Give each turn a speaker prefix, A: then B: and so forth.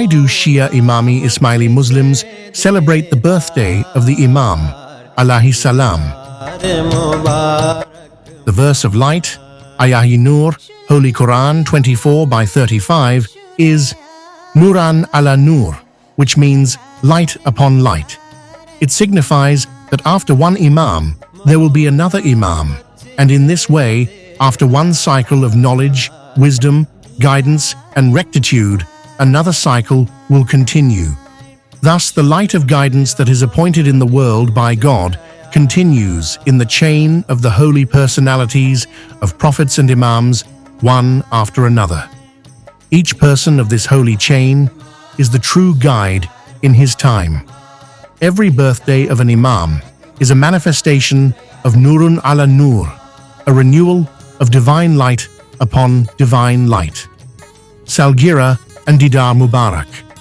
A: Why do Shia Imami Ismaili Muslims celebrate the birthday of the Imam, alahi salam? The verse of light, Ayahi Nur, Holy Quran 24/35, is Nuran ala Nur, which means light upon light. It signifies that after one Imam, there will be another Imam, and in this way, after one cycle of knowledge, wisdom, guidance, and rectitude, another cycle will continue. Thus, the light of guidance that is appointed in the world by God continues in the chain of the holy personalities of prophets and imams, one after another. Each person of this holy chain is the true guide in his time. Every birthday of an imam is a manifestation of Nurun ala Nur, a renewal of divine light upon divine light. Salgira and Didar Mubarak.
B: Mubarak